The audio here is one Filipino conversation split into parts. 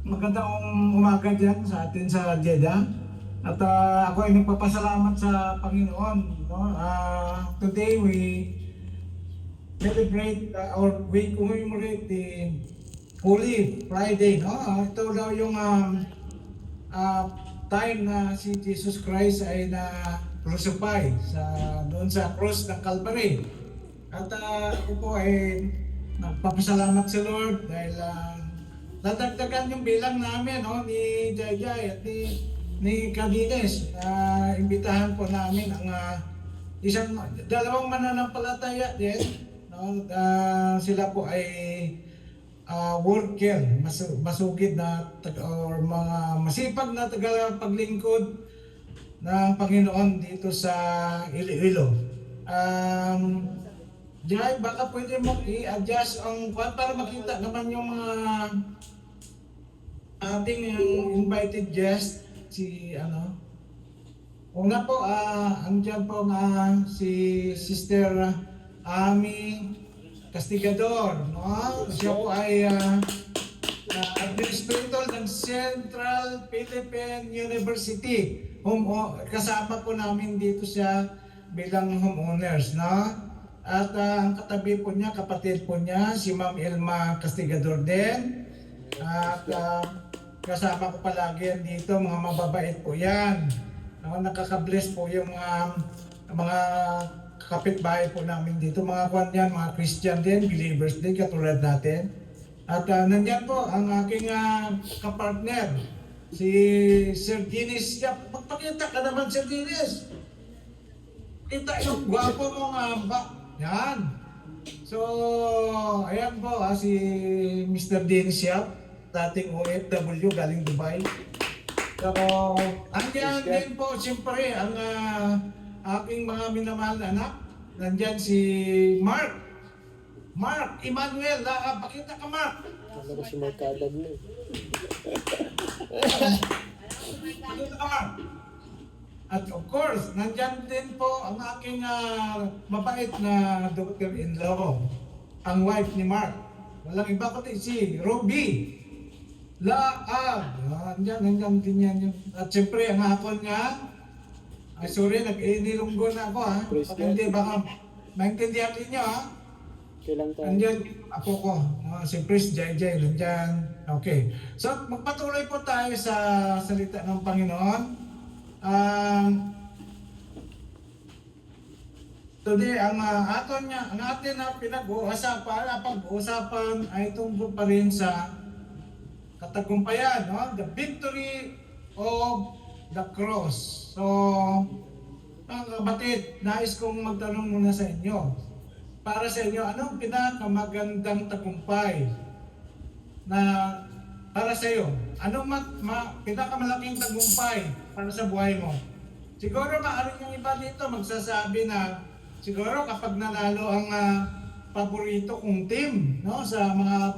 Magandang umaga dyan sa atin sa Jeddah. At ako ay nagpapasalamat sa Panginoon. No? Today we celebrate or we commemorate the Holy Friday. No? Ito daw yung uh, time na si Jesus Christ ay na-crucify doon sa cross ng Calvary. At ako po ay nagpapasalamat sa Lord dahil nadagdagan yung bilang namin, no, ni Jayjay at ni Cadines. Imbitahan po namin ang dalawang mananampalataya din. No? Sila po ay worker, masugid na or mga masipag na tagapaglingkod ng Panginoon dito sa Iloilo. Jai, baka pwede mo i-adjust ang kwan para makita naman yung mga ating invited guest. Si una po, andyan po si Sister Ami Castigador, no? Siya po ay administrator ng Central Philippine University. Kasama po namin dito siya bilang homeowners, no? At ang katabi po niya, kapatid po niya, si Ma'am Elma Castigador din. At kasama ko palagi yan dito, mga mababait po yan. Nakaka-bless po yung mga kapitbahay po namin dito. Mga kwan yan, mga Christian din, believers din, katulad natin. At nandyan po ang aking kapartner, si Sir Dennis. Magpakita ka naman, Sir Dennis. Kita yung gwapo mong yan. So, ayan po si Mr. Dennis Yap, dating OFW galing Dubai. So, andyan din po siyempre ang aking mga minamahal na anak. Nandyan si Mark Emmanuel. Pakita ka, Mark. Ano ko si Mark Kadag na eh. Pakita ka, Mark. At of course, nandyan din po ang aking mabait na daughter-in-law, ang wife ni Mark. Walang iba kundi si Ruby Laag. Nandyan din yan. At siyempre, ang hapon nga, sorry, nag-inilunggo na ako ha. Pag hindi, baka maintindihan din nyo ha. Kailang tayo. Nandyan, ako ko, si Pris Jai, nandyan. Okay. So, magpatuloy po tayo sa salita ng Panginoon. Today, ang atin na pag-uusapan ay tungkol pa rin sa katagumpayan, no? The victory of the cross. So, mga kapatid, nais kong magtanong muna sa inyo. Para sa inyo, anong pinakamagandang tagumpay na para sa iyo? Anong pinakamalaking tagumpay para sa buhay mo? Siguro maaaring yung iba dito magsasabi na siguro kapag nanalo ang paborito kong team, no, sa mga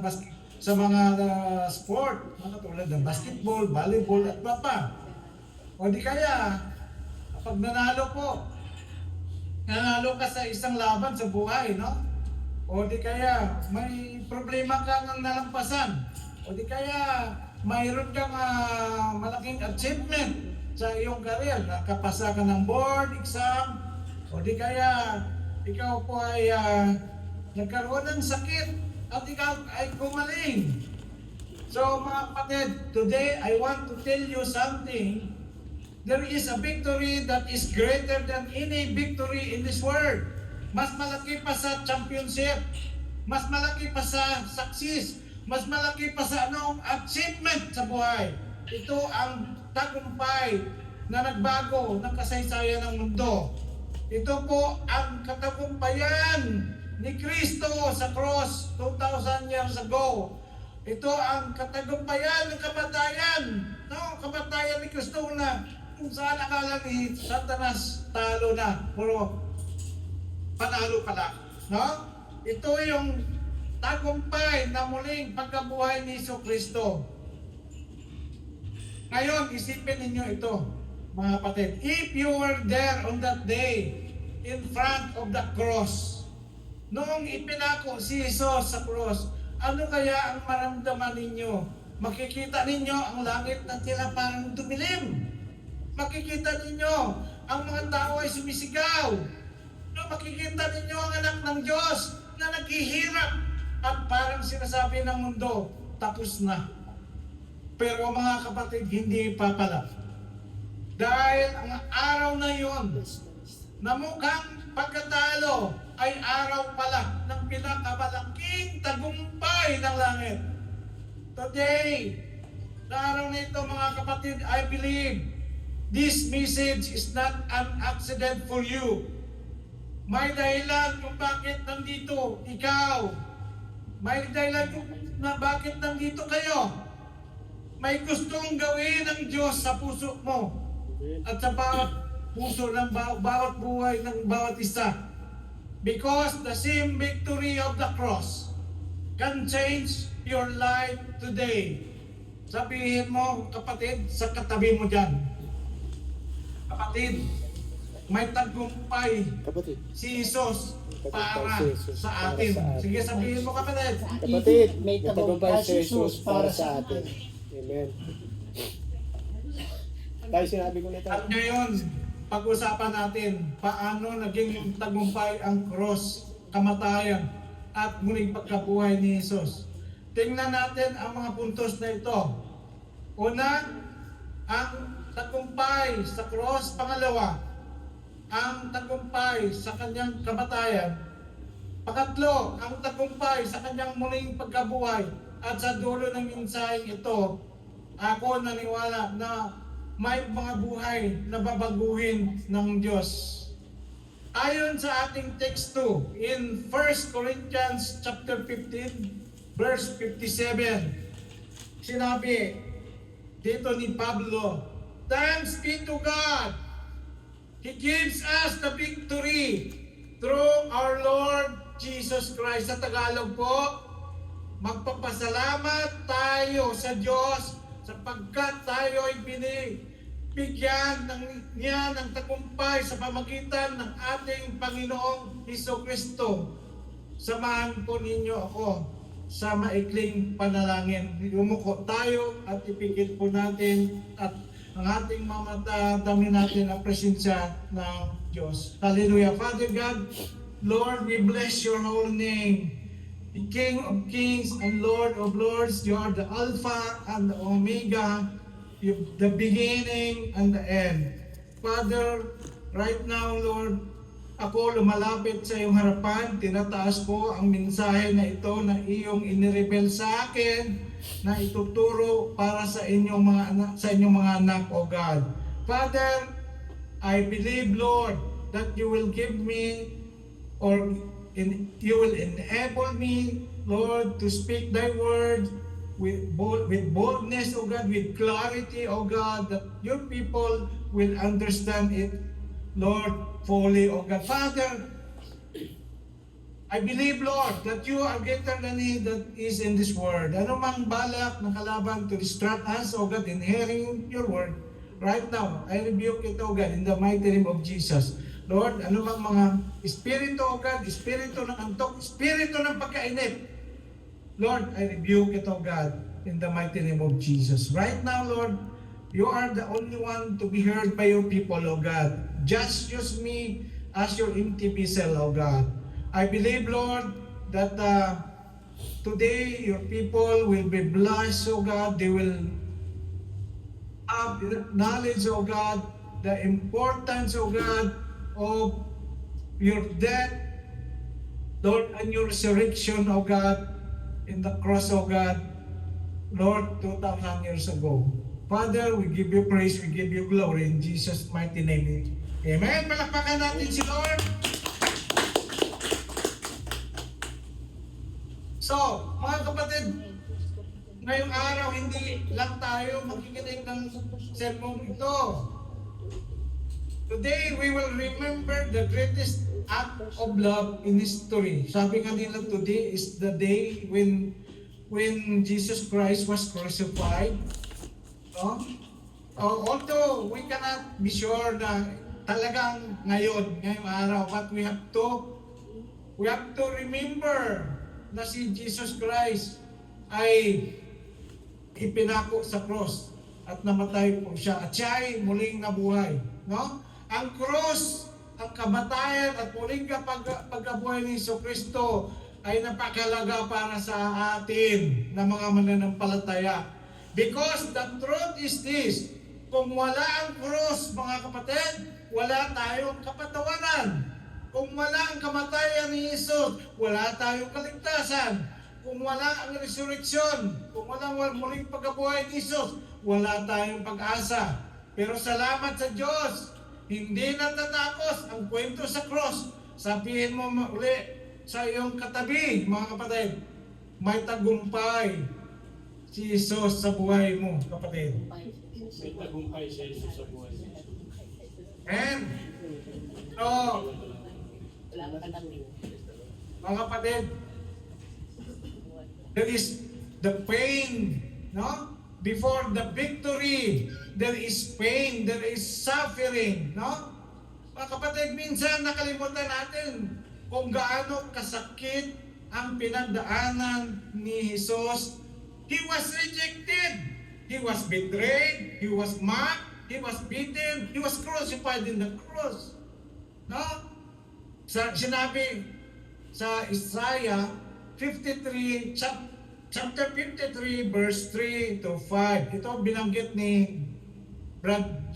sport, tulad ng basketball, volleyball at pa. O di kaya kapag nanalo ka sa isang laban sa buhay, no? O di kaya may problema kang nalampasan. O di kaya mayroon kang malaking achievement sa iyong career. Nakapasa ka ng board exam. O di kaya ikaw po ay nagkaroon ng sakit at ikaw ay gumaling. So mga kapatid, today I want to tell you something. There is a victory that is greater than any victory in this world. Mas malaki pa sa championship. Mas malaki pa sa success. Mas malaki pa sa achievement sa buhay. Ito ang tagumpay na nagbago ng kasaysayan ng mundo. Ito po ang katagumpayan ni Kristo sa cross 2,000 years ago. Ito ang katagumpayan ng kamatayan. No? Kamatayan ni Kristo na kung saan akala ni Satanas talo na. Puro panalo pala. No? Ito yung tagumpay na muling pagkabuhay ni Kristo. Ngayon, isipin ninyo ito, mga kapatid. If you were there on that day, in front of the cross, noong ipinako si Jesus sa cross, ano kaya ang maramdaman ninyo? makikita ninyo ang langit na tila parang dumilim. Makikita ninyo ang mga tao ay sumisigaw. No, makikita ninyo ang anak ng Diyos na naghihirap at parang sinasabi ng mundo, tapos na. Pero mga kapatid, hindi pa pala. Dahil ang araw na yon na mukhang pagkatalo ay araw pala ng pinakamalaking tagumpay ng langit. Today, sa araw na ito mga kapatid, I believe this message is not an accident for you. May dahilan kung bakit nandito ikaw. May dahilan kung bakit nandito kayo. May gustong gawin ng Diyos sa puso mo at sa bawat puso ng bawat buhay ng bawat isa. Because the same victory of the cross can change your life today. Sabihin mo, kapatid, sa katabi mo dyan. Kapatid, may tagumpay Kapatid. si Jesus para sa atin. Sige, sabihin mo, kapatid. Kapatid, may tagumpay si Jesus para sa atin. Amen. Tayo sinabi ko na ito. At ngayon, pag-usapan natin paano naging tagumpay ang cross, kamatayan, at muling pagkabuhay ni Jesus. Tingnan natin ang mga puntos na ito. Una, ang tagumpay sa cross. Pangalawa, ang tagumpay sa kanyang kamatayan. Pangatlo, ang tagumpay sa kanyang muling pagkabuhay. At sa dulo ng mensaheng ito, ako naniwala na may mga buhay na babaguhin ng Diyos. Ayon sa ating text 2, in 1 Corinthians chapter 15, verse 57, sinabi dito ni Pablo, "Thanks be to God, He gives us the victory through our Lord Jesus Christ." Sa Tagalog po, magpapasalamat tayo sa Diyos sapagkat tayo ay binibigyan niya ng tagumpay sa pamagitan ng ating Panginoong Hesukristo. Samahan po ninyo ako sa maikling panalangin. Yumuko tayo at ipikit po natin at ang ating mga mata, dami natin ang presensya ng Diyos. Hallelujah. Father God, Lord, we bless your holy name. The King of Kings and Lord of Lords, you are the Alpha and the Omega, the beginning and the end. Father, right now, Lord, ako lumalapit sa iyong harapan, tinataas ko ang mensahe na ito na iyong inirebel sa akin, na ituturo para sa inyong mga anak, O God. Father, I believe, Lord, that you will give me you will enable me, Lord, to speak thy word with boldness, O God, with clarity, O God, that your people will understand it, Lord, fully, O God. Father, I believe, Lord, that you are greater than he that is in this world. Ano mang balak ng kalaban to distract us, O God, in hearing your word, right now, I rebuke it, O God, in the mighty name of Jesus. Lord, ano bang mga espiritu, O God, espiritu ng antok, espiritu ng pagkainip, Lord, I rebuke it, O God, in the mighty name of Jesus. Right now, Lord, you are the only one to be heard by your people, O God. Just use me as your empty vessel, O God. I believe, Lord, that today your people will be blessed, O God. They will have knowledge, O God, the importance, O God, of your death, Lord, and your resurrection, O God, in the cross, O God, Lord, 2,000 years ago. Father, we give you praise, we give you glory in Jesus' mighty name. Amen. Palakpakan natin si Lord. So, mga kapatid, ngayong araw, hindi lang tayo makikinig ng sermon ito. Today, we will remember the greatest act of love in history. Sabi nga nila, today is the day when Jesus Christ was crucified. No? Although we cannot be sure na talagang ngayong araw, but we have to remember na si Jesus Christ ay ipinako sa cross at namatay po siya at siya ay muling nabuhay, no? Ang cross, ang kamatayan at muling pagkabuhay ni Jesucristo ay napakalaga para sa atin na mga mananampalataya. Because the truth is this, kung wala ang cross, mga kapatid, wala tayong kapatawaran. Kung wala ang kamatayan ni Jesus, wala tayong kaligtasan. Kung wala ang resurrection, kung wala ang muling pagkabuhay ni Jesus, wala tayong pag-asa. Pero salamat sa Diyos, hindi natatapos ang kwento sa cross. Sabihin mo uli sa iyong katabi, mga kapatid, may tagumpay si Jesus sa buhay mo, kapatid. May tagumpay si Jesus sa buhay. And, so, mga kapatid, there is the pain, no? Before the victory, there is pain, there is suffering, no? Mga kapatid, minsan nakalimutan natin kung gaano kasakit ang pinagdaanan ni Jesus. He was rejected, he was betrayed, he was mocked, he was beaten, he was crucified in the cross. No? Sinabi sa Isaiah 53, chapter 53, verse 3 to 5. Ito binanggit ni Brad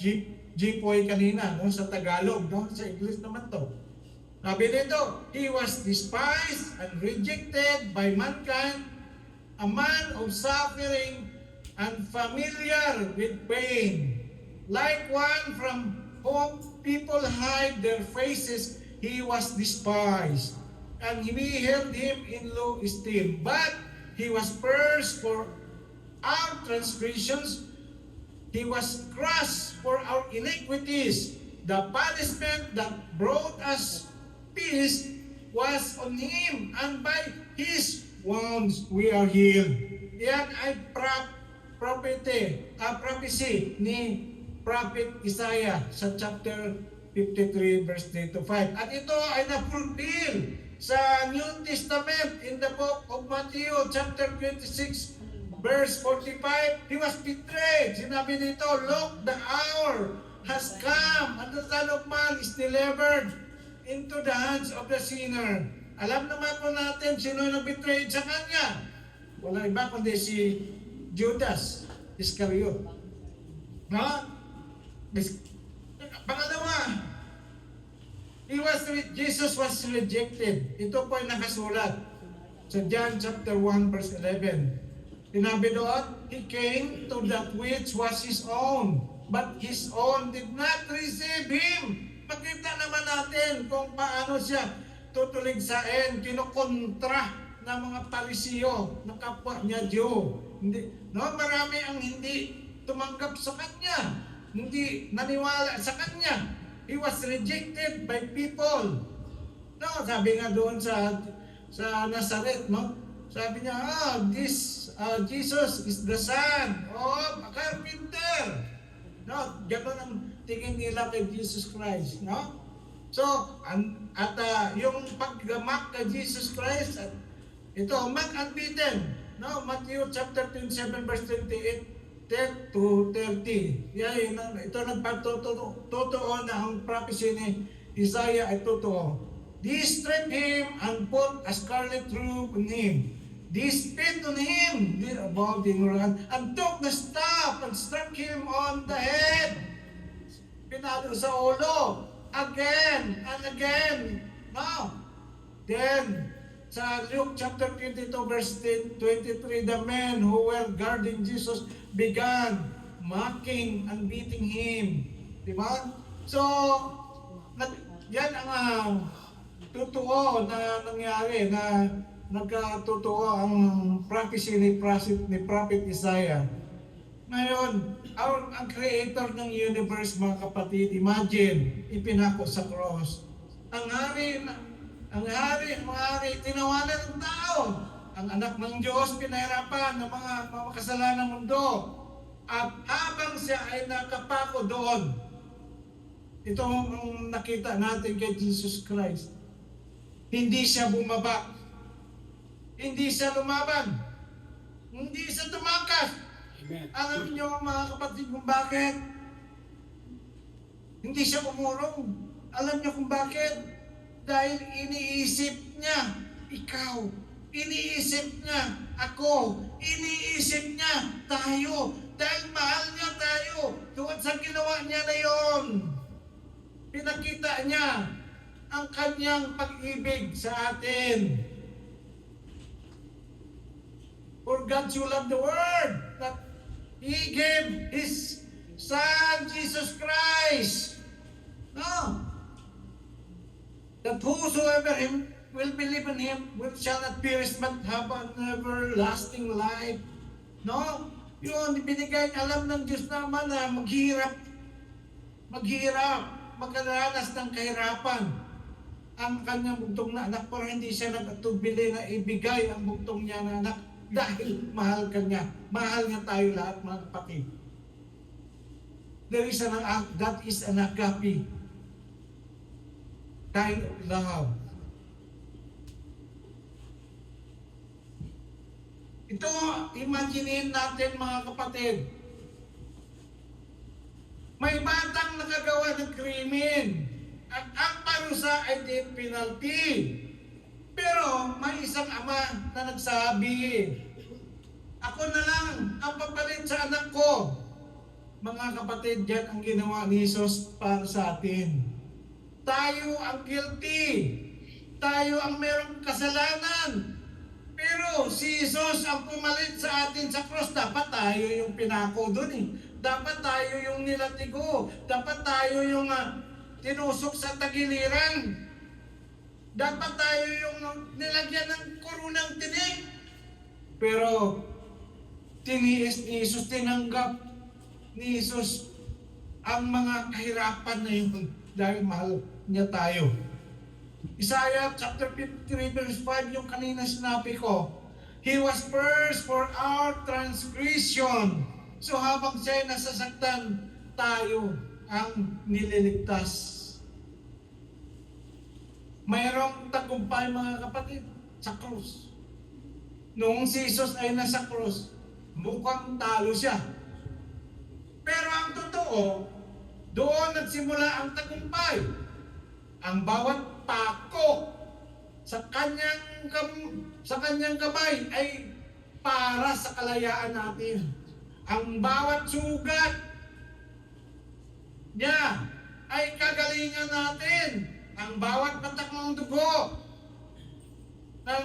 Jipoy kanina, no, sa Tagalog, no? Sa English naman to. Sabi nito, he was despised and rejected by mankind, a man of suffering and familiar with pain. Like one from whom people hide their faces, he was despised, and we held him in low esteem. But he was pierced for our transgressions, he was crushed for our iniquities. The punishment that brought us peace was on him, and by his wounds we are healed. Yan ay prophecy ni Prophet Isaiah sa chapter 53 verse 3 to 5. At ito ay na-fulfill sa New Testament in the book of Matthew chapter 26 verse 45. He was betrayed. Sinabi nito, look, the hour has come and the Son of Man is delivered into the hands of the sinner. Alam naman po natin sino yung nag-betray sa kanya. Wala iba kundi si Judas Iscariot. No? Pangalawa, Jesus was rejected. Ito po ay nakasulat sa John chapter 1 verse 11. Sinabi doon, he came to that which was his own, but his own did not receive him. Makita naman natin kung paano siya tutuligsain, kinukontra ng mga Parisiyo, ng kapwa niya Diyo. Hindi, no, marami ang hindi tumanggap sa kanya, hindi naniwala sa kanya. He was rejected by people. No, sabi nga doon sa Nazareth, no? Sabi niya, this Jesus is the son of a carpenter. No, ganoon ang tingin nila kay Jesus Christ, no? So, yung paggamak kay Jesus Christ, ito, mock and beaten. No, Matthew chapter 27 verse 28 10 to 30. Yan, ito nagpatotoo na ang prophecy ni Isaiah ay totoo. They stripped him and put a scarlet robe on him. They spit on him above the ignorant and took the staff and struck him on the head. Pinalo sa ulo. Again and again. No. Then, sa Luke chapter 22 verse 23, the men who were guarding Jesus began mocking and beating him. Diba? So, yan ang totoo na nangyari, na nagkatotoo ang prophecy ni Prophet Isaiah. Ngayon, ang creator ng universe, mga kapatid, imagine, ipinako sa cross. Ang hari, tinawanan ng tao. Ang anak ng Diyos, pinahirapan ng mga makasalanan ng mundo. At habang siya ay nakapako doon, ito ang nakita natin kay Jesus Christ. Hindi siya bumaba. Hindi siya lumaban. Hindi siya tumakas. Amen. Alam niyo mga kapatid kung bakit? Hindi siya umurong. Alam niyo kung bakit? Dahil iniisip niya, ikaw. Iniisip niya, ako. Iniisip niya, tayo. Dahil mahal niya tayo. Doon sa ginawa niya na yon, pinakita niya ang kanyang pag-ibig sa atin. For God so loved the world that He gave His Son, Jesus Christ. No. That whosoever him will believe in Him shall not perish but have an everlasting life. No? Yun, binigay alam ng Diyos naman na maghirap, magkaranas ng kahirapan ang kanyang bugtong na anak, pero hindi siya nagtubili na ibigay ang bugtong niya na anak dahil mahal kanya. Mahal niya tayo lahat, mga kapatid. There is that is an agape kind of love. Ito, imaginin natin mga kapatid. May batang nakagawa ng krimen at ang parusa ay death penalty. Pero may isang ama na nagsabi, ako na lang ang papalit sa anak ko. Mga kapatid, yan ang ginawa ni Jesus para sa atin. Tayo ang guilty. Tayo ang merong kasalanan. Pero si Jesus ang pumalit sa atin sa cross. Dapat tayo yung pinako doon eh. Dapat tayo yung nilatigo. Dapat tayo yung tinusok sa tagiliran. Dapat tayo yung nilagyan ng kurunang tinik. Pero tiniis ni Jesus, tinanggap ni Jesus ang mga kahirapan na yun dahil mahal niya tayo. Isaiah chapter 53 verse 5, yung kanina sinabi ko, He was first for our transgression. So habang siya'y nasasaktan, tayo ang nililigtas. Mayroong tagumpay mga kapatid sa krus. Noong si Jesus ay nasa krus, mukhang talo siya. Pero ang totoo, doon nagsimula ang tagumpay. Ang bawat pako sa kanyang kamay ay para sa kalayaan natin. Ang bawat sugat niya ay kagalingan natin. Ang bawat patak ng dugo na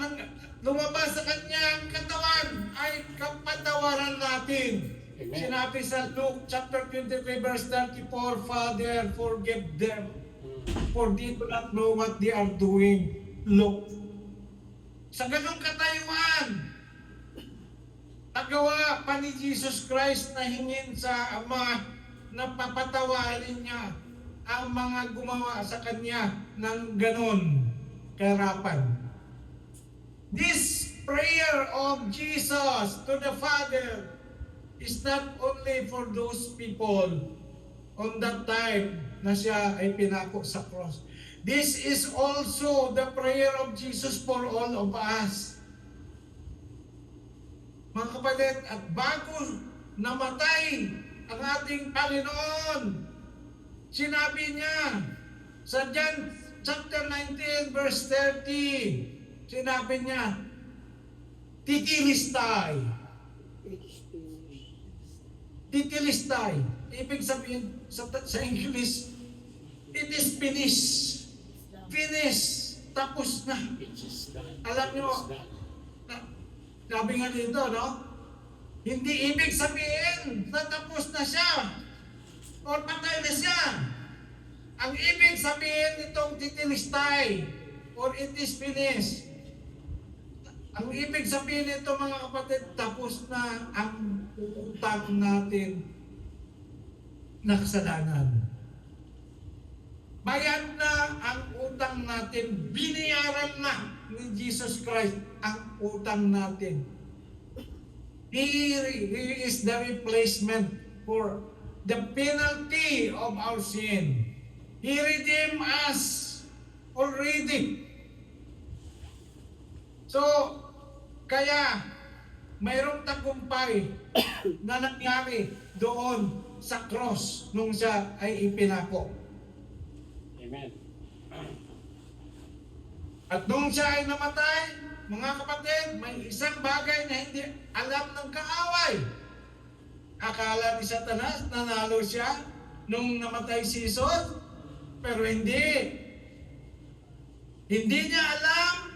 lumabas sa kanyang katawan ay kapatawaran natin. Amen. Sinabi sa Luke chapter 23 verse 34, Father, forgive them, for they do not know what they are doing. Look, sa ganong katayuan, nagawa pa ni Jesus Christ na hingin sa Ama na papatawarin niya ang mga gumawa sa Kanya ng ganon kahirapan. This prayer of Jesus to the Father is not only for those people on that time na siya ay pinako sa cross. This is also the prayer of Jesus for all of us. Mga kapatid, at bago namatay ang ating Panginoon, sinabi niya sa John chapter 19 verse 30, sinabi niya, Titilistay. Titilistay. Ibig sabihin sa English, it is finished. Finish. Tapos na. Alam nyo, sabi nga dito, no? Hindi ibig sabihin na tapos na siya o patay na siya. Ang ibig sabihin nitong titilistay or it is finished, ang ibig sabihin nito mga kapatid, tapos na ang utang natin na kasalanan. Bayad na ang utang natin, binayaran na ni Jesus Christ ang utang natin. He is the replacement for the penalty of our sin. He redeemed us already. So, kaya mayroong tagumpay na nangyari doon sa cross nung siya ay ipinako. Amen. At nung siya ay namatay, mga kapatid, may isang bagay na hindi alam ng kaaway. Akala ni Satanas, nanalo siya nung namatay si Jesus, pero hindi. Hindi niya alam.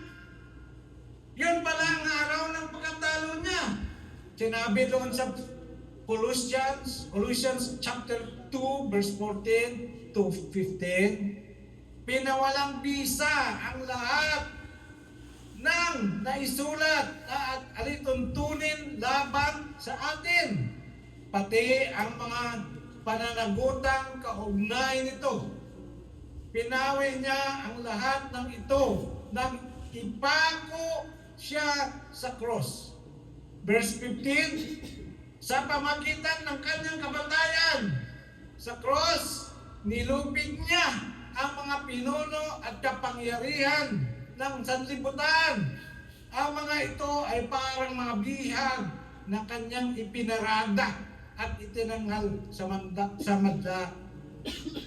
Yun pala ang araw ng pagkatalo niya. Sinabi doon sa Colossians chapter 2, verse 14 to 15, pinawalang bisa ang lahat ng naisulat at alituntunin laban sa atin, pati ang mga pananagutang kaugnay nito. Pinawi niya ang lahat ng ito nang ipako siya sa cross. Verse 15, sa pamagitan ng kanyang kamatayan sa cross, nilupig niya ang mga pinuno at kapangyarihan ng sanlibutan. Ang mga ito ay parang mga bihag na kanyang ipinarada at itinanghal sa madla.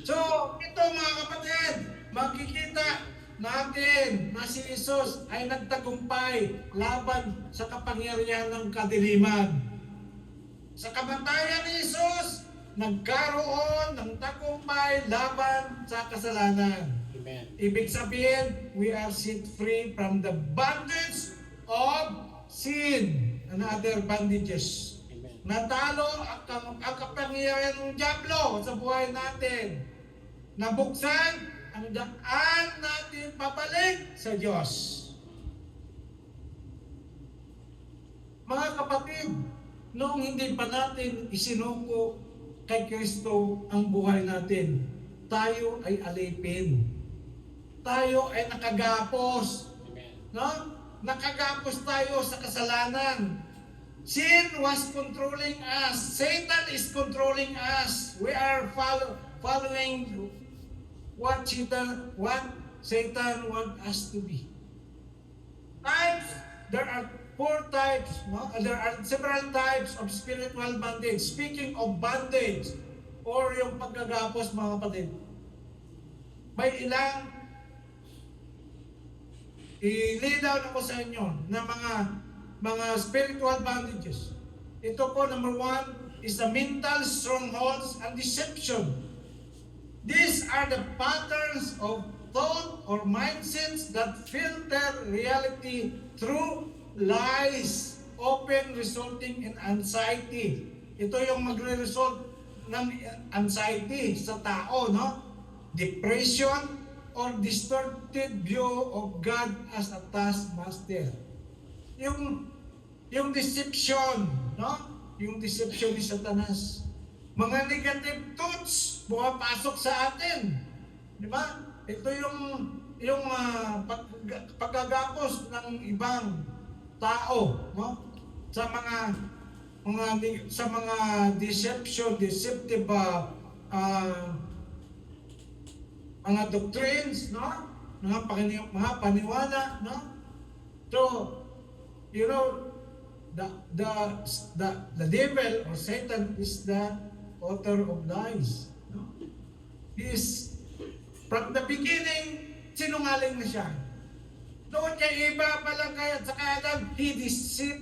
So, ito mga kapatid, makikita natin na si Jesus ay nagtagumpay laban sa kapangyarihan ng kadiliman. Sa kamatayan ni Jesus, nagkaroon ng tagumpay laban sa kasalanan. Amen. Ibig sabihin, we are set free from the bondage of sin and other bondages. Amen. Natalo ang kapangyarihan ng dyablo sa buhay natin. Nabuksan ang daan natin pabalik sa Diyos. Mga kapatid, noong hindi pa natin isinuko kay Kristo ang buhay natin, tayo ay alipin. Tayo ay nakagapos. Amen. No? Nakagapos tayo sa kasalanan. Sin was controlling us. Satan is controlling us. We are following what Satan want us to be. There are 4 types, no? There are several types of spiritual bondage. Speaking of bondage, or yung paggagapos, mga kapatid, may ilang ilinaw na ko sa inyo na mga spiritual bondages. Ito po, number 1 is the mental strongholds and deception. These are the patterns of thought or mindsets that filter reality through lies, often resulting in anxiety. Ito yung magre-result ng anxiety sa tao, no? Depression or distorted view of God as a taskmaster. Yung deception, no? Yung deception ni Satanas. Mga negative thoughts pumapasok sa atin. Di ba? Ito yung paggagapos ng ibang tao, no? Sa mga deceptive mga doctrines, no? Mga paniwala, no? So, you know, the devil or Satan is the author of lies. No? He is, from the beginning, sinungaling na siya. Doon kay Eva pa lang kaya sa Adam, dinisip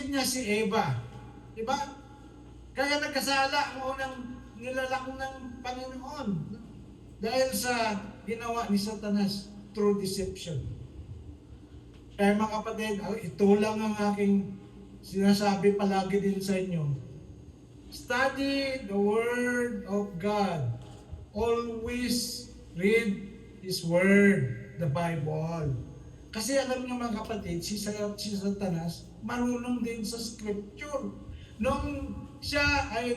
niya si Eva. Diba? Kaya nagkasala ang unang nilalak ng Panginoon. Dahil sa ginawa ni Satanas through deception. Kaya mga kapatid, ito lang ang aking sinasabi palagi din sa inyo. Study the Word of God. Always read His Word, the Bible. Kasi alam niyo mga kapatid, si Satanas marunong din sa Scripture. Nung siya ay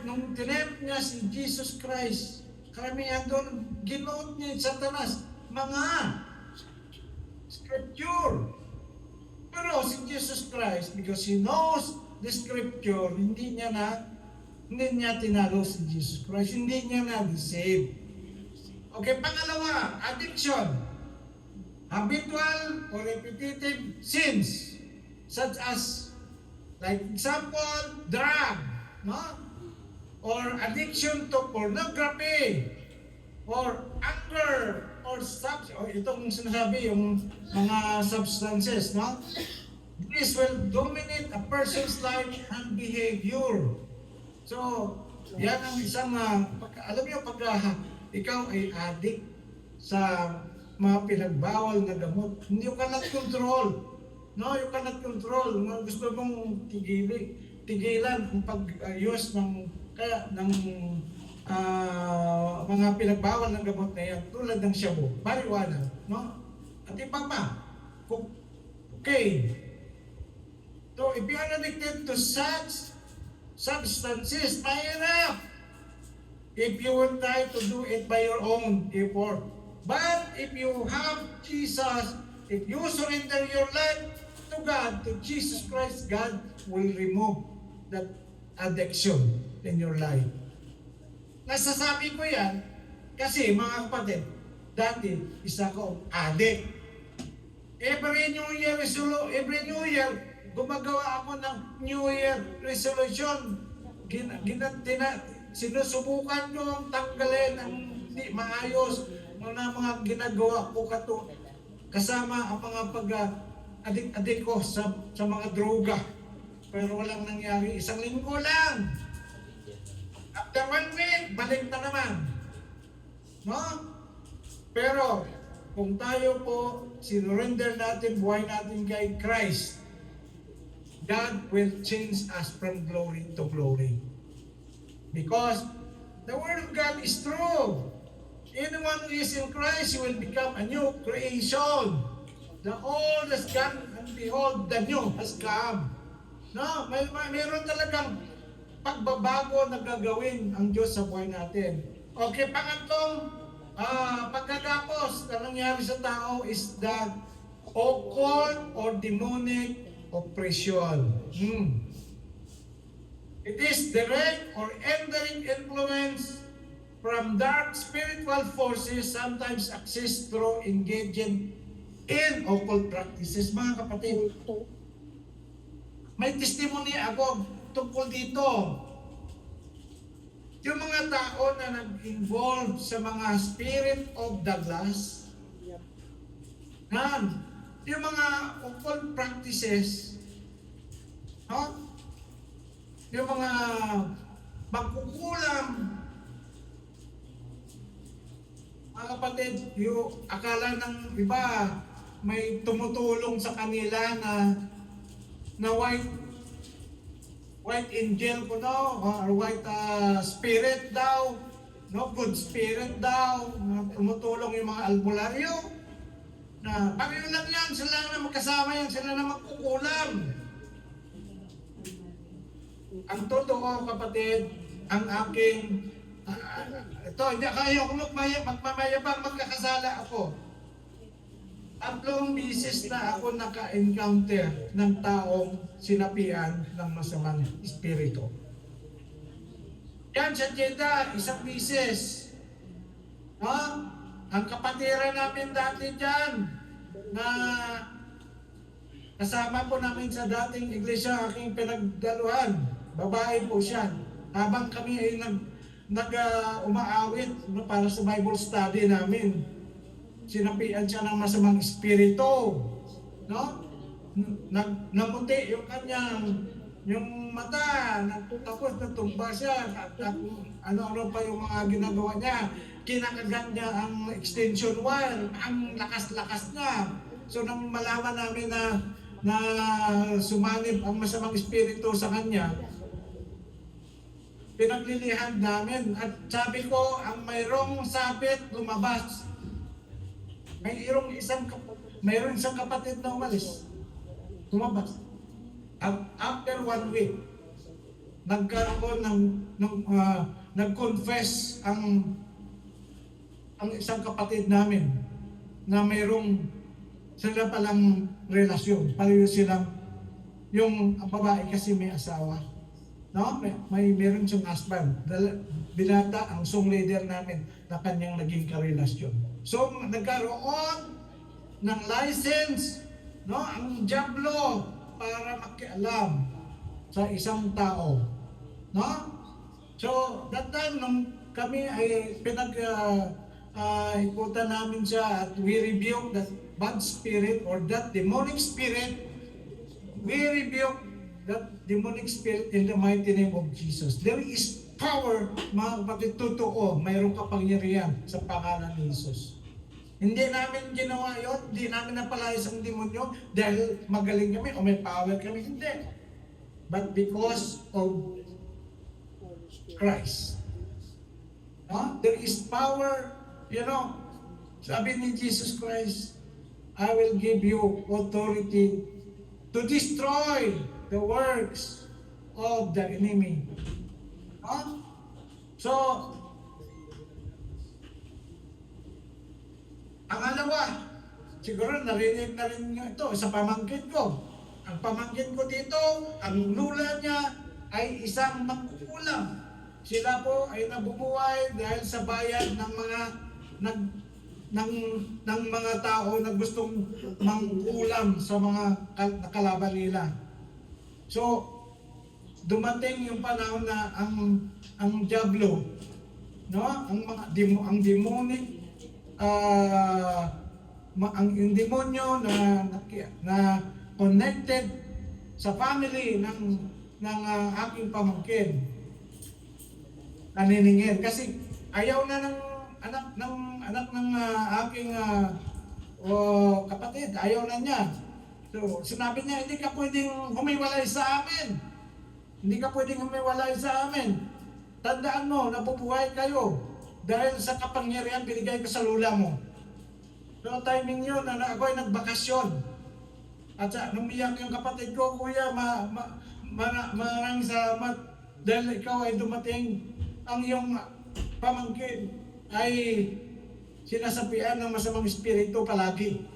nung tinempt niya si Jesus Christ, karamihan doon, ginuot niya Satanas, mga Scripture. Pero si Jesus Christ, because He knows the Scripture, hindi niya tinalo si Jesus Christ, hindi niya na-deceive. Okay, pangalawa, addiction. habitual or repetitive sins, such as, like example, drug, no? Or addiction to pornography, or anger, or itong sinasabi, yung mga substances, no? This will dominate a person's life and behavior. So, yan ang isang, alam niyo, pag ikaw ay addict sa mga pinagbawal na gamot, hindi ka control. No, you cannot control. Gusto mong tigilan ang pag-use ng mga pinagbawal na gamot na yan, tulad ng shabu, marijuana, no? At iba pa, cocaine. So, if you are addicted to such substances, mahirap if you will try to do it by your own effort. But if you have Jesus, if you surrender your life to God, to Jesus Christ, God will remove that addiction in your life. Nasasabi ko yan kasi mga kapatid, dati isa ko addict. Every New Year, gumagawa ako ng New Year resolution. Sinusubukan ko ang tanggalin ang hindi maayos na mga ginagawa ko kasama ang mga pag-adik ko sa mga droga. Pero walang nangyari. Isang linggo lang. After 1 week, balik na naman. No? Pero, kung tayo po sinurrender natin, buhay natin kay Christ, God will change us from glory to glory. Because the Word of God is true. Anyone who is in Christ will become a new creation. The old has gone, and behold, the new has come. No, mayroon talagang pagbabago na gagawin ang Diyos sa buhay natin. Okay, pangatlong pagkatapos na nangyari sa tao is the occult or demonic oppression. It is direct or entering influence from dark spiritual forces, sometimes accessed through engaging in occult practices. Mga kapatid, may testimony ako tungkol dito. Yung mga tao na nag-involve sa mga spirit of the glass, yung mga occult practices, no? Yung mga magkukulam, mga kapatid, yung akala ng iba may tumutulong sa kanila na white angel ko no, or white spirit daw, no, good spirit daw, tumutulong yung mga albularyo, na pag-iyon lang yan, sila na magkasama yan, sila na magkukulam. Ang totoo, kapatid, ang aking, ito, hindi kayo magmamayabang, magkakasala ako. 3 bisis na ako naka-encounter ng taong sinapian ng masamang espiritu. Yan sa Jeddah, 1 bisis. No? Ang kapatiran namin dati dyan, na kasama po namin sa dating iglesia, aking pinagdaluhan, babae po siya. Habang kami ay umaawit para sa Bible study namin, sinapian siya ng masamang espiritu, no? Namuti yung kanyang mata, tapos natumba siya, at ano-ano pa yung mga ginagawa niya. Kinakagat niya ang extension wire, ang lakas-lakas niya. So nang malaman namin na sumanib ang masamang espiritu sa kanya, pinaglilihan namin, at sabi ko, ang mayroong sabit lumabas. Mayroong isang kapatid na umalis, lumabas. After 1 week, nagkaroon nag-confess ang isang kapatid namin na mayroong sila palang relasyon. Pareho silang, yung babae kasi may asawa. No? Meron siyang husband. Binata ang song leader namin na kanyang naging karelasyon. So, nagkaroon ng license, no, ang diablo para makialam sa isang tao, no? So, that time nung kami ay ikutan namin siya at we rebuke that bad spirit or that demonic spirit. We rebuke that demonic spirit in the mighty name of Jesus. There is power, mga kapatid, totoo, mayroong kapangyarihan sa pangalan ni Jesus. Hindi namin ginawa yun, hindi namin napalayas ang demonyo dahil magaling kami o may power kami, hindi. But because of Christ. No? There is power, sabi ni Jesus Christ, I will give you authority to destroy the works of the enemy. No? So, pangalawa, siguro narinig na rin nyo ito sa pamangkin ko. Ang pamangkin ko dito, ang lula niya ay isang mangkukulam. Sila po ay nabubuhay dahil sa bayad ng mga tao na gustong mangkulam sa mga kalaban nila. So, dumating yung panahon na ang diablo, no? Ang demonic yung demonyo na connected sa family ng aking pamangkin naniningil kasi ayaw na ng anak ng aking kapatid, ayaw na niya. So sinabi niya, hindi ka pwedeng humiwalay sa amin, hindi ka pwedeng humiwalay sa amin, tandaan mo, nabubuhay kayo dahil sa kapangyarihan binigay ko sa lula mo. So timing yun na ako ay nagbakasyon. At numiyak yung kapatid ko, kuya, maraming salamat dahil ikaw ay dumating. Ang iyong pamangkin ay sinasapian ng masamang espiritu palagi.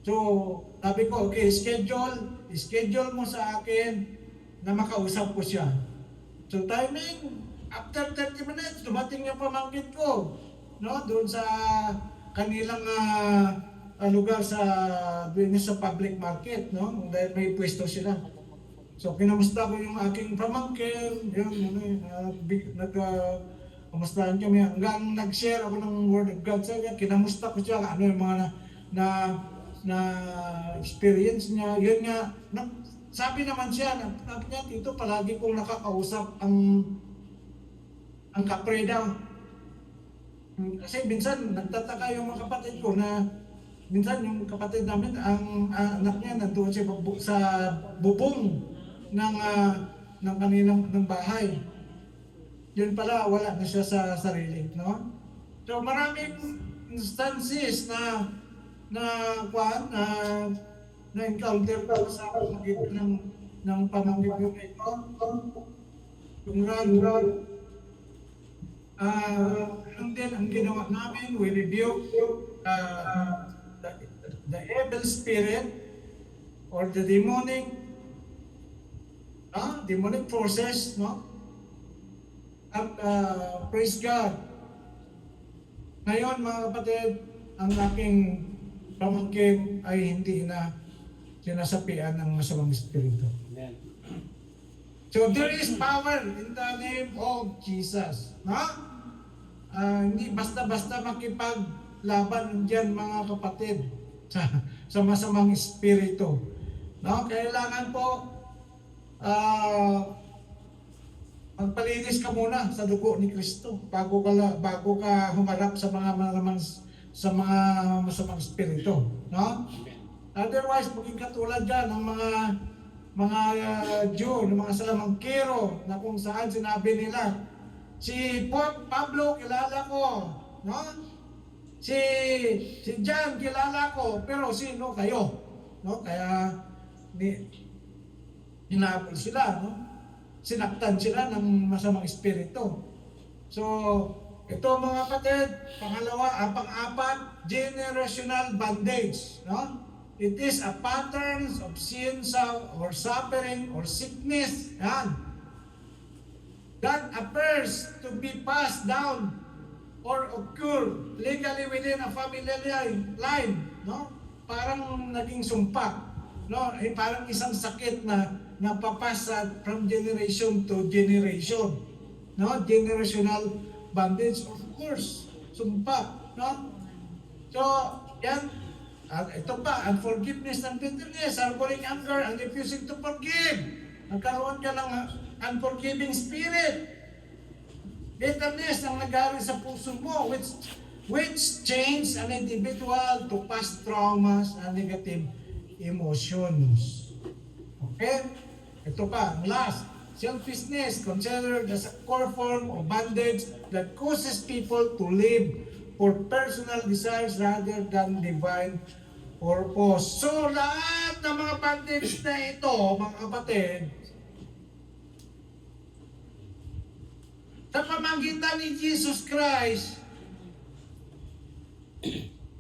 So sabi ko, okay, schedule mo sa akin na makausap ko siya. So timing, after 30 minutes, dumating yung pamangkin ko, no, doon sa kanilang lugar sa public market, no, dahil may pwesto sila. So kinamusta ko yung aking pamangkin, kumustahan kami hanggang nag-share ako ng word of God sa kanya. Kinamusta ko siya, ano yung mga na experience niya. Yun nga, sabi naman siya, sabi niya, dito palagi kong nakakausap ang kapre daw. Kasi minsan nagtataka yung mga kapatid ko na minsan yung kapatid namin, ang anak niya nandoon siya sa bubong ng kanilang bahay. Yun pala, wala na siya sa sarili, no? So maraming instances na encounter ko sa pamagitan ng pamangkin ko ito. Yung din ang ginawa namin, we rebuke the evil spirit or the demonic forces, no? At praise God. Ngayon mga kapatid, ang aking pamangkin ay hindi na sinasapian ng masamang espiritu. Amen. So there is power in the name of Jesus. No? Hindi basta-basta makipaglaban dyan mga kapatid sa masamang espiritu. No? Kailangan po magpalinis ka muna sa dugo ni Kristo bago ka humarap sa mga masamang espiritu, no? Otherwise, maging katulad dyan ng mga Jew, ng mga salamangkero na kung saan sinabi nila, si Pope Pablo kilala ko, no? Si John kilala ko, pero sino kayo? No? Kaya hinabol sila, no? Sinaktan sila ng masamang espiritu. So, ito mga kapatid, pang-apat, generational bondage, no? It is a pattern of sin or suffering or sickness, yan, that appears to be passed down or occur legally within a family line, no? parang naging sumpa. No? Parang isang sakit na napapasa from generation to generation. No? Generational bondage, of course. Sumpa. No? So, yan. Ito pa, unforgiveness and bitterness, harboring anger, and refusing to forgive. Nagkaroon ka ng unforgiving spirit. Bitterness ang nag-ari sa puso mo, which change an individual to past traumas and negative emotions. Okay? Ito pa, last. Selfishness, considered as a core form of bondage that causes people to live for personal desires rather than divine purpose. So, lahat ng mga bondage na ito, mga kapatid, sa pamamagitan ni Jesus Christ,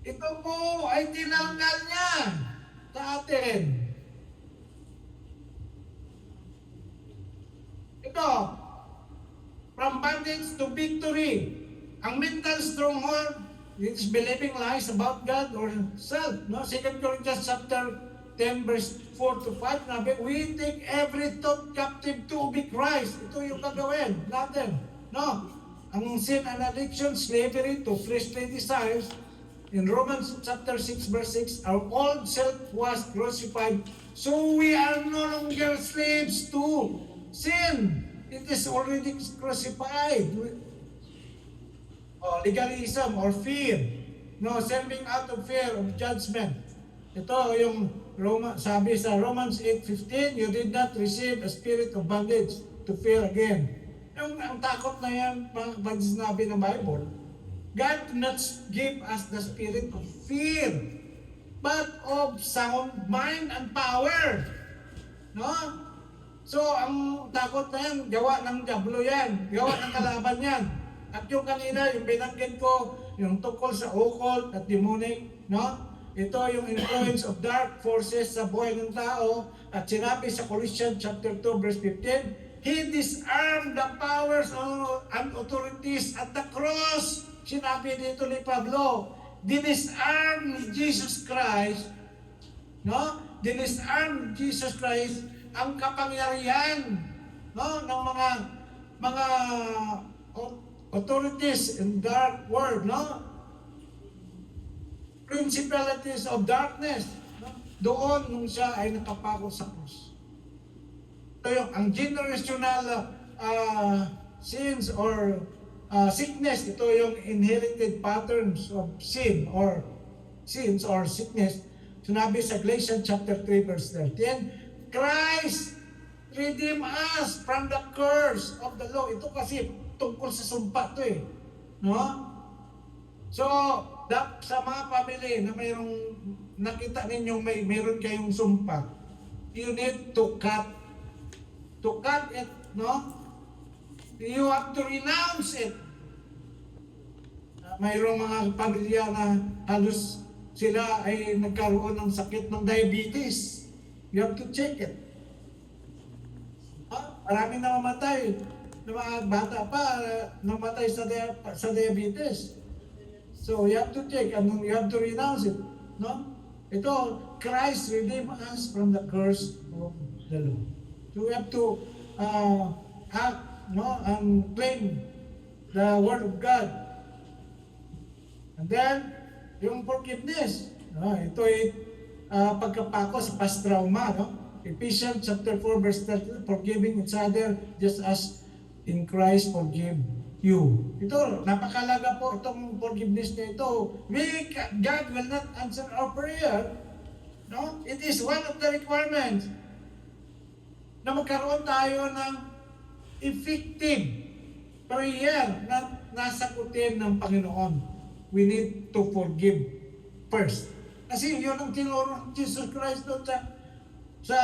ito po ay tinanggal niya sa atin. Ito, from bondage to victory. Ang mental stronghold is believing lies about God or self. No? 2 Corinthians chapter 10 verse 4 to 5, nabi, we take every thought captive to obey Christ. Ito yung gagawin natin. No? Ang sin and addiction, slavery to fleshly desires. In Romans chapter 6 verse 6, our old self was crucified, so we are no longer slaves to sin. It is already crucified. Legalism or fear. No, serving out of fear of judgment. Ito yung sabi sa Romans 8:15, you did not receive a spirit of bondage to fear again. Ang takot na yan, pag sinabi ng Bible, God did not give us the spirit of fear, but of sound mind and power. No? So, ang takot na yan, gawa ng diablo yan, gawa ng kalaban yan. At yung kanina, yung binanggit ko, yung tungkol sa occult at demonic, no? Ito yung influence of dark forces sa buhay ng tao. At sinabi sa Colossians chapter 2 verse 15, He disarmed the powers and authorities at the cross. Sinabi dito ni Pablo, dinisarm ni Jesus Christ, no? Dinisarm ni Jesus Christ ang kapangyarihan, no, ng mga authorities in dark world, no? Principalities of darkness, no? Doon nung siya ay nakapako sa krus. Ito yung ang generational sins or sickness, ito yung inherited patterns of sin or sins or sickness. Sinabi sa Galatians chapter 3 verse 13, Christ redeem us from the curse of the law. Ito kasi tungkol sa sumpa to eh. No? So, sa mga family na mayroong nakita ninyo mayroon kayong sumpa, you need to cut it, no? You have to renounce it. Mayroong mga pamilya na halos sila ay nagkaroon ng sakit ng diabetes. You have to check it. Maraming namamatay. Na mga bata pa, namatay sa diabetes. So you have to check and you have to renounce it. No? Ito, Christ redeemed us from the curse of the law. So we have to act, no, and claim the word of God. And then, yung forgiveness. No? Ito ay pagkapako sa past trauma. No? Ephesians chapter 4 verse 13, forgiving each other just as in Christ forgive you. Ito, napakalaga po itong forgiveness na ito. God will not answer our prayer. No? It is one of the requirements na magkaroon tayo ng effective prayer na nasagutin ng Panginoon. We need to forgive first. Kasi yun ang tinuro ng Jesus Christ doon sa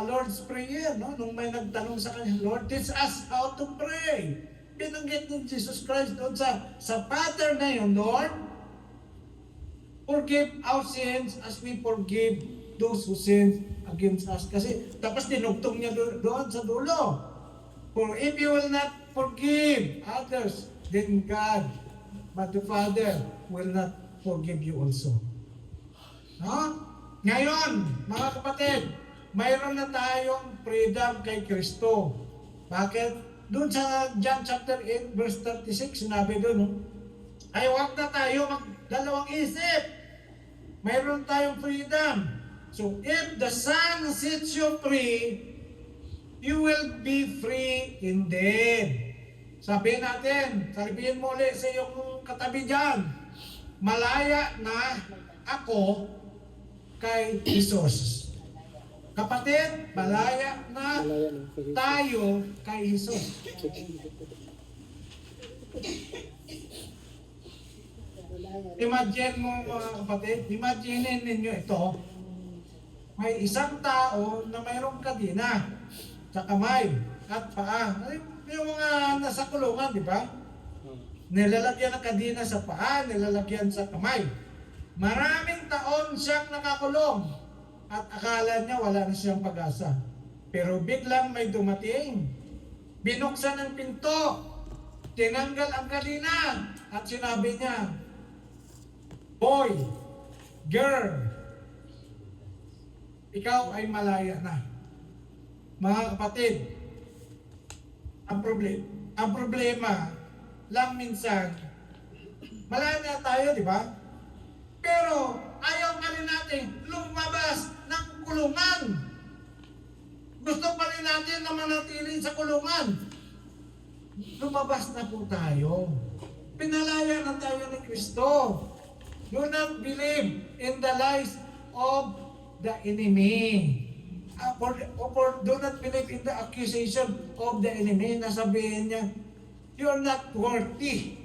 Lord's Prayer, no? Nung may nagtanong sa kanya, Lord, teach us how to pray. Binanggit ni Jesus Christ doon sa pattern na yun, Lord, forgive our sins as we forgive those who sin against us. Kasi tapos dinugtong niya doon sa dulo. For if you will not forgive others, then God, but the Father will not forgive you also. No? Ngayon, mga kapatid, mayroon na tayong freedom kay Kristo. Bakit? Doon sa John chapter 8 verse 36, sinabi doon, ay huwag na tayo magdalawang isip. Mayroon tayong freedom. So, if the Son sets you free, you will be free indeed. Sabihin natin, sabihin mo ulit sa iyong katabi dyan, malaya na ako kay Jesus. Kapatid, malaya na Malaya ng Pilipinas. tayo kay Jesus. Imagine mo mga kapatid, imagine ninyo ito. May isang tao na mayroong kadina sa kamay at paa. Yung mga nasa kulungan, di ba? Nilalagyan ng kadina sa paa, nilalagyan sa kamay. Maraming taon siyang nakakulong at akala niya wala na siyang pag-asa. Pero biglang may dumating. Binuksan ang pinto, tinanggal ang kadina at sinabi niya, boy, girl, ikaw ay malaya na. Mga kapatid, ang problema lang minsan, malaya na tayo, di ba? Pero ayaw pa rin natin lumabas ng kulungan. Gusto pa rin natin na manatili sa kulungan. Lumabas na po tayo. Pinalaya na tayo ni Kristo. Do not believe in the lies of the enemy. Do not believe in the accusation of the enemy na sabihin niya, you're not worthy.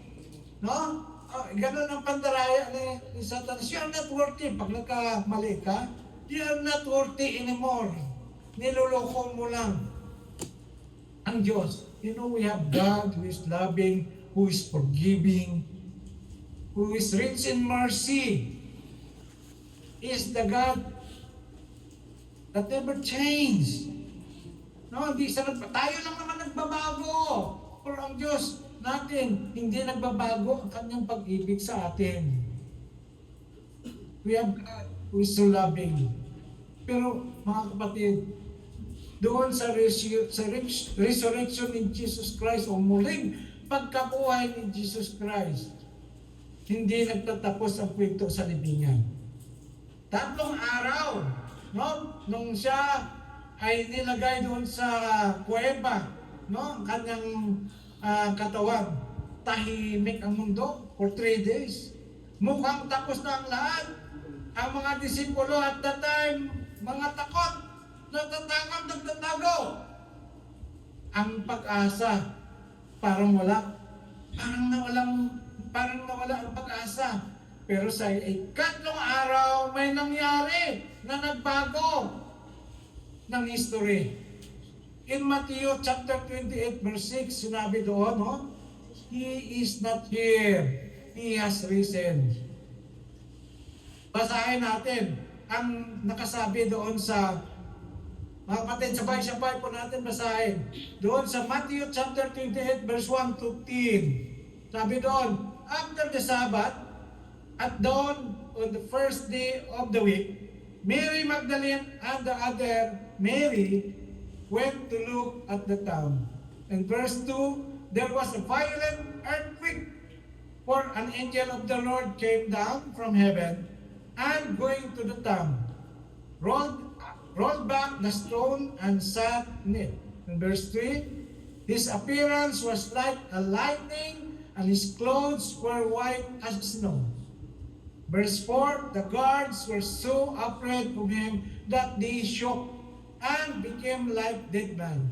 No? Ganun ang pandaraya ni Satanas. You're not worthy. Pag nagkamali ka, you're not worthy anymore. Niloloko mo lang ang Diyos. You know, we have God who is loving, who is forgiving, who is rich in mercy. He is the God that never change. No, tayo lang naman nagbabago. Pero ang Diyos natin, hindi nagbabago ang kanyang pag-ibig sa atin. We have God who is so loving. Pero mga kapatid, doon sa resurrection ni Jesus Christ o muling pagkabuhay ni Jesus Christ, hindi nagtatapos ang kwento sa libingan. 3 araw, no? Nung siya ay nilagay doon sa kuweba, no? Ang kanyang katawan, tahimik ang mundo for 3 days. Mukhang tapos na ang lahat. Ang mga disipulo at that time, mga takot, natatakot, nagtatago. Ang pag-asa, parang wala. Parang nawala ang pag-asa. Pero sa ikatlong araw, may nangyari na nagbago ng history. In Matthew chapter 28 verse 6, sinabi doon, no? He is not here. He has risen. Basahin natin ang nakasabi doon sa mga kapatid, sabay-sabay po natin basahin. Doon sa Matthew chapter 28 verse 1 to 10. Sabi doon, after the Sabbath, at dawn on the first day of the week, Mary Magdalene and the other Mary went to look at the town. In verse 2, there was a violent earthquake, for an angel of the Lord came down from heaven and going to the town, rolled back the stone and sat in it. In verse 3, his appearance was like a lightning and his clothes were white as snow. Verse 4, the guards were so afraid of him that they shook and became like dead men.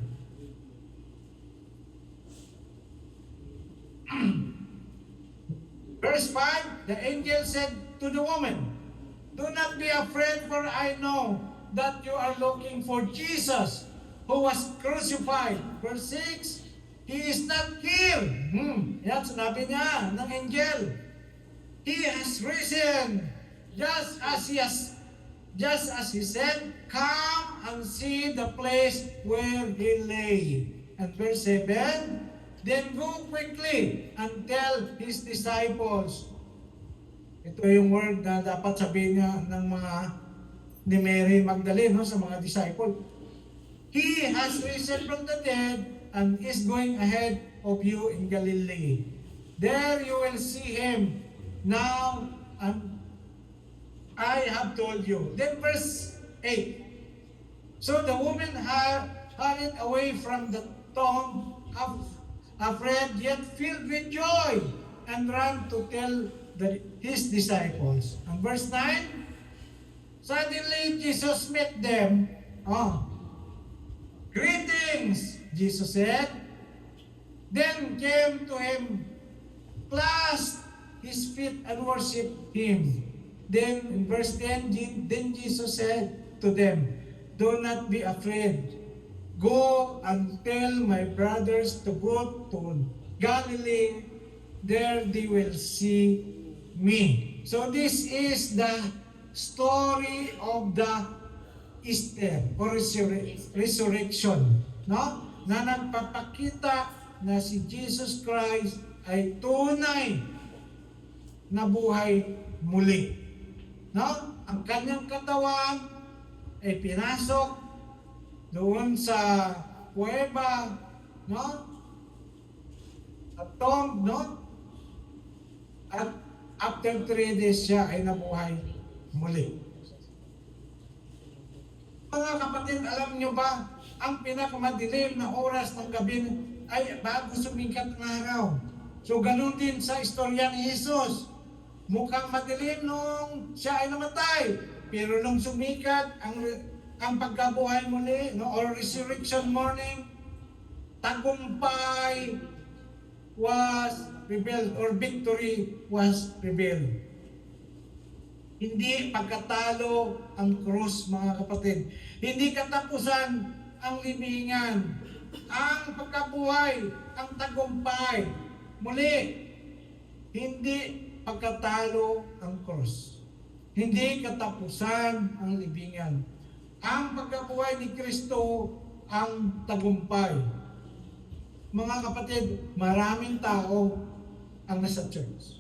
Verse 5, the angel said to the woman, do not be afraid, for I know that you are looking for Jesus who was crucified. Verse 6, he is not here. Yan, sinabi niya ng angel. He has risen, just as he said, come and see the place where he lay. And verse 7, then go quickly and tell his disciples Ito yung word na dapat sabihin niya ng mga ni Mary Magdalene, no, sa mga disciple. He has risen from the dead and is going ahead of you in Galilee. There you will see him. Now I have told you. Then verse 8. So the woman hurried away from the tomb, afraid yet filled with joy, and ran to tell his disciples. And verse 9. Suddenly Jesus met them. Greetings, Jesus said. Then came to him, clasped his feet and worshipped him. Then in verse 10, then Jesus said to them, do not be afraid. Go and tell my brothers to go to Galilee. There they will see me. So this is the story of the Easter or resurrection, no? Na nagpapakita na si Jesus Christ ay tunay na buhay muli. No? Ang kanyang katawan ay pinasok doon sa kuweba, no? At tomb, no? At after 3 days siya ay nabuhay muli. Mga kapatid, alam nyo ba, ang pinakamadilim na oras ng gabi ay bago sumikat ng araw. So ganun din sa istorya ni Jesus. Mukhang madilim nung siya ay namatay. Pero nung sumikat ang pagkabuhay muli, no, or resurrection morning, tagumpay was revealed or victory was revealed. Hindi pagkatalo ang krus, mga kapatid. Hindi katapusan ang libingan. Ang pagkabuhay, ang tagumpay. Muli, hindi pagkatalo ang krus. Hindi katapusan ang libingan. Ang pagkabuhay ni Kristo ang tagumpay. Mga kapatid, maraming tao ang nasa church.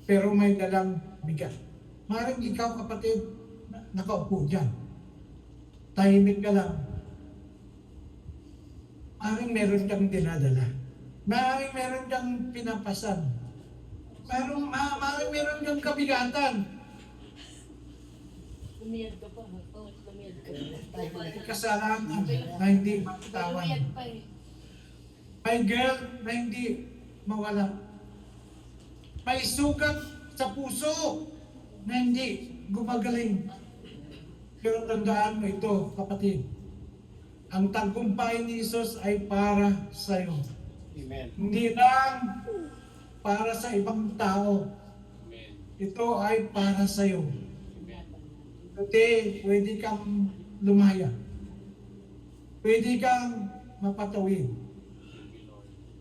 Pero may dalang bigat. Maring ikaw, kapatid, nakaupo dyan. Tahimik ka lang. Maring meron kang dinadala. Maring meron kang pinapasan. Maring meron kang kabigatan. Lumiyad ka pa. Lumiyad ka pa. May kasalanan na hindi matawan. Lumiyad pa eh. May girl na hindi mawala. May sugat sa puso na hindi gumagaling. Pero tandaan mo ito, kapatid. Ang tagumpay ni Jesus ay para sa iyo. Amen. Hindi lang para sa ibang tao. Amen. Ito ay para sa iyo. Amen. Today, pwede kang lumaya. Pwede kang mapatawid.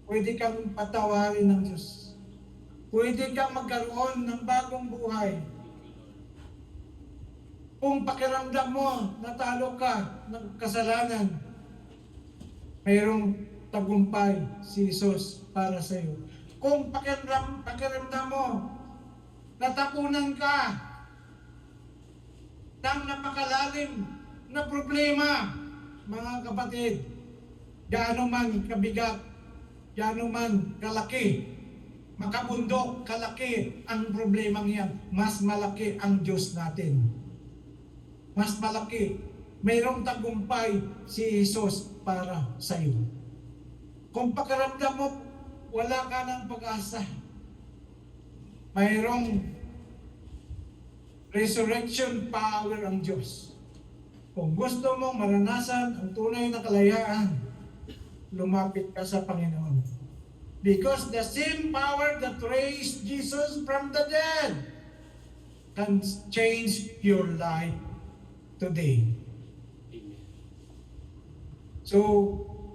Pwede kang patawarin ng Diyos. Pwede kang magkaroon ng bagong buhay. Kung pakiramdam mo, natalo ka ng kasalanan, mayroong tagumpay si Jesus para sa iyo. Kung pakiramdam mo, natapunan ka ng napakalalim na problema, mga kapatid, gaano man kabigat, gaano man kalaki, makabundok, kalaki ang problemang yan, mas malaki ang Diyos natin. Mas malaki. Mayroong tagumpay si Jesus para sa iyo. Kung pakiramdam mo, wala ka ng pag-asa, mayroong resurrection power ang Diyos. Kung gusto mong maranasan ang tunay na kalayaan, lumapit ka sa Panginoon. Because the same power that raised Jesus from the dead can change your life today. Amen. So,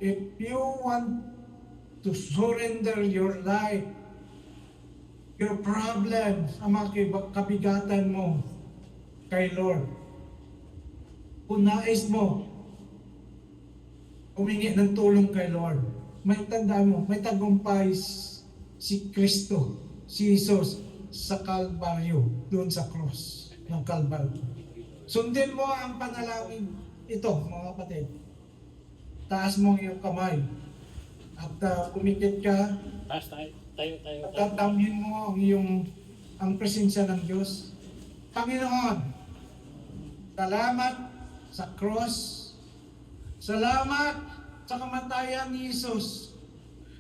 if you want to surrender your life, your problems, ang mga kabigatan mo kay Lord, kung nais mo humingi ng tulong kay Lord, may tandaan mo, may tagumpay si Kristo, si Jesus sa Kalbaryo, doon sa cross ng Kalbaryo. Sundin mo ang panalangin ito, mga kapatid. Taas mo ang iyong kamay. At kumikit ka, Taas tayo. Tayo. at tatamhin mo ang presensya ng Diyos. Panginoon, salamat sa cross. Salamat sa kamatayan ni Jesus.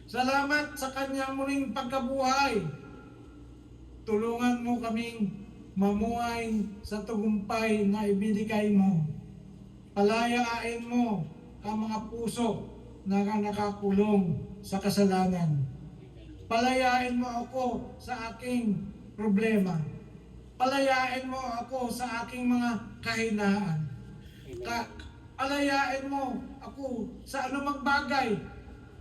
Salamat sa kanyang muling pagkabuhay. Tulungan mo kaming mamuhay sa tagumpay na ibinigay mo. Palayain mo ang mga puso na nakakulong sa kasalanan. Palayain mo ako sa aking problema. Palayain mo ako sa aking mga kahinaan. Palayain mo ako sa anumang bagay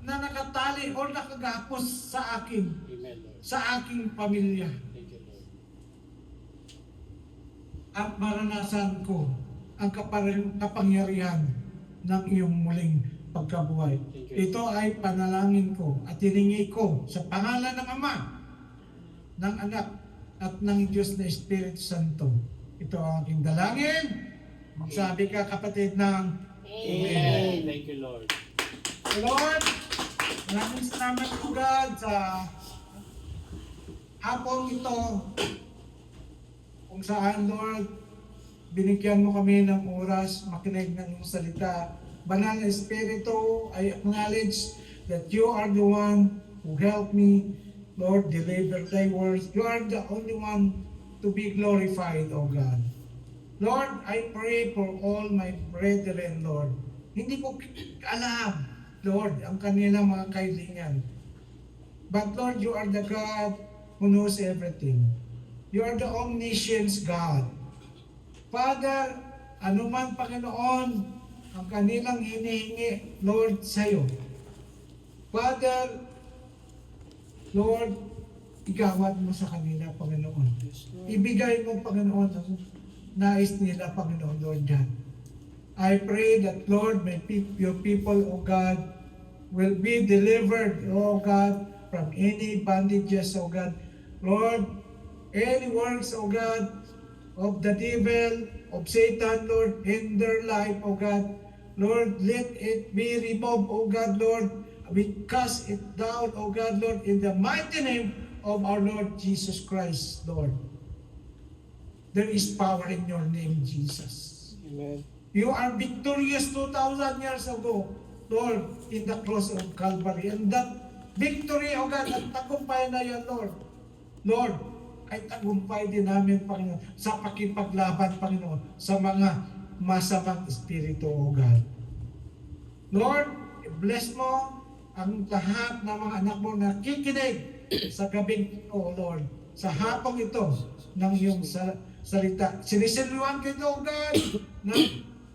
na nakatali o nakagapos sa akin, Amen, Lord. sa aking pamilya. Thank you, Lord. At maranasan ko ang kapangyarihan ng iyong muling pagkabuhay. Ito ay panalangin ko at hiningi ko sa pangalan ng Ama, ng Anak, at ng Diyos na Espiritu Santo. Ito ang aking dalangin. Magsabi ka, kapatid, ng Amen. Thank you, Lord. Lord, maraming salamat po, God, sa hapon ito kung saan, Lord, binigyan mo kami ng oras makinig ng iyong salita. Banal na Espiritu, I acknowledge that you are the one who helped me, Lord, deliver thy words. You are the only one to be glorified, O God. Lord, I pray for all my brethren, Lord. Hindi ko alam, Lord, ang kanilang mga kailangan. But Lord, you are the God who knows everything. You are the omniscient God. Father, anuman, Panginoon, ang kanilang hinihingi, Lord, sa iyo. Father, Lord, igawad mo sa kanila, Panginoon. Ibigay mo, Panginoon, ang nais nila, Panginoon, Lord God. I pray that, Lord, your people, O God, will be delivered, O God, from any bondages, O God. Lord, any works, O God, of the devil, of Satan, Lord, in their life, O God. Lord, let it be removed, O God, Lord. We cast it down, O God, Lord, in the mighty name of our Lord Jesus Christ, Lord. There is power in your name, Jesus. Amen. You are victorious 2,000 years ago, Lord, in the cross of Calvary. And that victory, O God, at tagumpay na yan, Lord. Lord, ay tagumpay din namin, Panginoon, sa pakipaglaban, Panginoon, sa mga masamang espiritu, O God. Lord, bless mo ang lahat ng mga anak mo na kikinig sa gabing ito, Lord, sa hapong ito ng iyong salita. Sinisilwan kita, O God, ng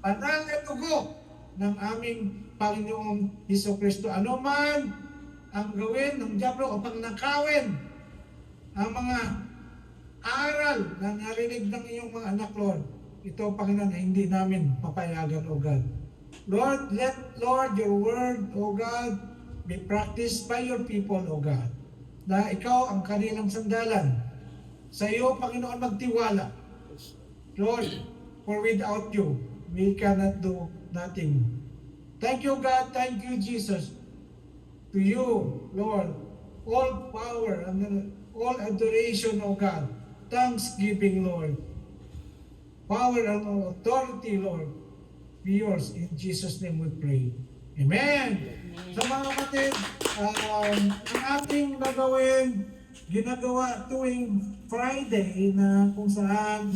banal na dugo ng aming Panginoong Hesukristo. Ano man ang gawin ng diablo upang nakawin ang mga aral na narinig ng iyong mga anak, Lord, ito, Panginoon, ay hindi namin papayagan, O God. Lord, let, Lord, your word, O God, be practiced by your people, O God. Na ikaw ang kanilang sandalan. Sa iyo, Panginoon, magtiwala. Lord, for without you, we cannot do nothing. Thank you, God. Thank you, Jesus. To you, Lord, all power and all adoration, O God. Thanksgiving, Lord. Power and authority, Lord, be yours. In Jesus' name we pray. Amen. Sa mga kapatid, ang ating ginagawa tuwing Friday na kung saan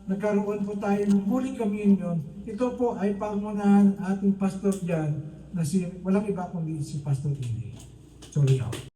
nagkaroon po tayo ng Holy Communion. Ito po ay pangunahan ating pastor dyan na walang iba kundi si Pastor Ili. Sorry ako.